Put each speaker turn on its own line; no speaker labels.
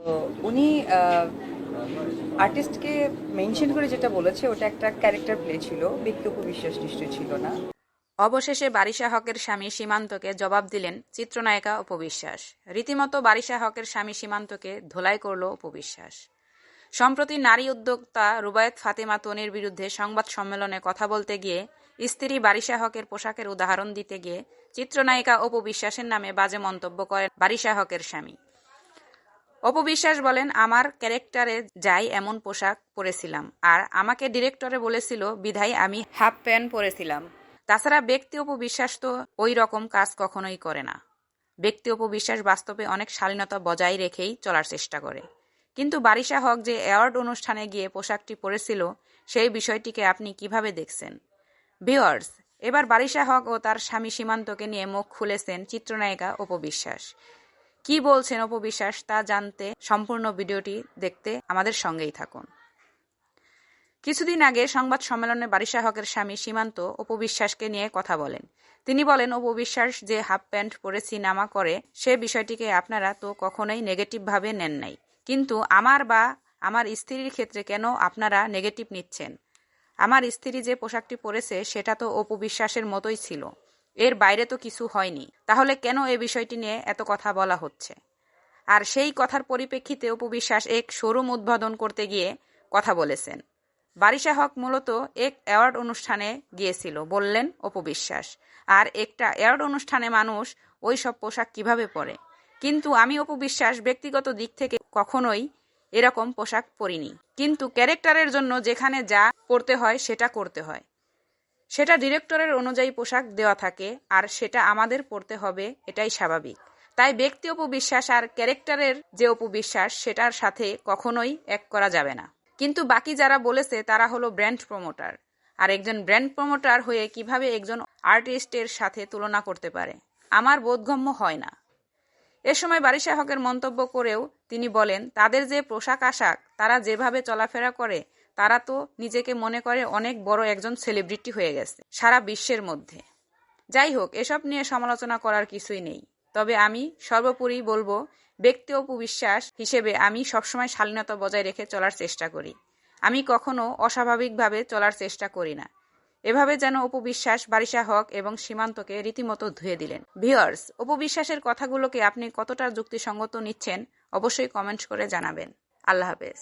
তো উনি আর্টিস্টকে মেনশন করে যেটা বলেছে ওটা একটা ক্যারেক্টার প্লে ছিল, ব্যক্তি উপবিশ্বাস নিশ্চয় ছিল না।
অবশেষে বারিশা হকের স্বামী সীমান্তকে জবাব দিলেন চিত্রনায়িকা অপবিশ্বাস। রীতিমতো বারিশা হকের স্বামী সীমান্তকে ধোলাই করল অপবিশ্বাস। সম্প্রতি নারী উদ্যোক্তা রুবায়েত ফাতেমা তনির বিরুদ্ধে সংবাদ সম্মেলনে কথা বলতে গিয়ে স্ত্রী বারিশা হকের পোশাকের উদাহরণ দিতে গিয়ে চিত্রনায়িকা অপবিশ্বাসের নামে বাজে মন্তব্য করেন বারিশা হকের স্বামী। অপবিশ্বাস বলেন, আমার ক্যারেক্টারে যাই এমন পোশাক পরেছিলাম, আর আমাকে ডিরেক্টরে বলেছিল বিধায় আমি হাফ প্যান্ট পরেছিলাম। তাছাড়া ব্যক্তি অপবিশ্বাস তো ওই রকম কাজ কখনোই করে না। ব্যক্তি অপবিশ্বাস বাস্তবে অনেক শালীনতা বজায় রেখেই চলার চেষ্টা করে। কিন্তু বারিশা হক যে অ্যাওয়ার্ড অনুষ্ঠানে গিয়ে পোশাকটি পরেছিল সেই বিষয়টিকে আপনি কিভাবে দেখছেন? ভিউয়ার্স, এবার বারিশা হক ও তার স্বামী সীমান্তকে নিয়ে মুখ খুলেছেন চিত্রনায়িকা অপবিশ্বাস। কি বলছেন অপবিশ্বাস তা জানতে সম্পূর্ণ ভিডিওটি দেখতে আমাদের সঙ্গেই থাকুন। কিছুদিন আগে সংবাদ সম্মেলনে বারিশা হকের স্বামী সীমান্ত অপবিশ্বাসকে নিয়ে কথা বলেন। তিনি বলেন, অপবিশ্বাস যে হাফ প্যান্ট পরে সিনেমা করে সে বিষয়টিকে আপনারা তো কখনোই নেগেটিভভাবে নেন নাই, কিন্তু আমার বা আমার স্ত্রীর ক্ষেত্রে কেন আপনারা নেগেটিভ নিচ্ছেন? আমার স্ত্রী যে পোশাকটি পরেছে সেটা তো অপবিশ্বাসের মতোই ছিল, এর বাইরে তো কিছু হয়নি, তাহলে কেন এই বিষয়টি নিয়ে এত কথা বলা হচ্ছে? আর সেই কথার পরিপ্রেক্ষিতে অপবিশ্বাস এক শোরুম উদ্বোধন করতে গিয়ে কথা বলেছেন। বারিশা হক মূলত এক অ্যাওয়ার্ড অনুষ্ঠানে গিয়েছিল বললেন অপবিশ্বাস, আর একটা অ্যাওয়ার্ড অনুষ্ঠানে মানুষ ওই সব পোশাক কিভাবে পরে? কিন্তু আমি অপবিশ্বাস ব্যক্তিগত দিক থেকে কখনোই এরকম পোশাক পরিনি, কিন্তু ক্যারেক্টারের জন্য যেখানে যা পড়তে হয় সেটা করতে হয়, সেটা ডিরেক্টরের অনুযায়ী পোশাক দেওয়া থাকে, আর সেটা আমাদের পড়তে হবে, এটাই স্বাভাবিক। তাই ব্যক্তি অপবিশ্বাস আর ক্যারেক্টারের যে অপবিশ্বাস সেটার সাথে কখনোই এক করা যাবে না। কিন্তু বাকি যারা বলেছে তারা হলো ব্র্যান্ড প্রমোটার, আর একজন ব্র্যান্ড প্রমোটার হয়ে কিভাবে একজন আর্টিস্টের সাথে তুলনা করতে পারে, আমার বোধগম্য হয় না। এ সময় বারিশা হকের মন্তব্য করেও তিনি বলেন, তাদের যে পোশাক আশাক, তারা যেভাবে চলাফেরা করে, তারা তো নিজেকে মনে করে অনেক বড় একজন সেলিব্রিটি হয়ে গেছে সারা বিশ্বের মধ্যে। যাই হোক, এসব নিয়ে সমালোচনা করার কিছুই নেই। তবে আমি সর্বোপরি বলবো, ব্যক্তি অপবিশ্বাস হিসেবে আমি সবসময় শালীনতা বজায় রেখে চলার চেষ্টা করি। আমি কখনো অস্বাভাবিকভাবে চলার চেষ্টা করি না। এভাবে যেন অপবিশ্বাস বারিশা হক এবং সীমান্তকে রীতিমতো ধুয়ে দিলেন। ভিউয়ার্স, অপবিশ্বাসের কথাগুলোকে আপনি কতটা যুক্তিসঙ্গত নিচ্ছেন অবশ্যই কমেন্ট করে জানাবেন। আল্লাহ হাফেজ।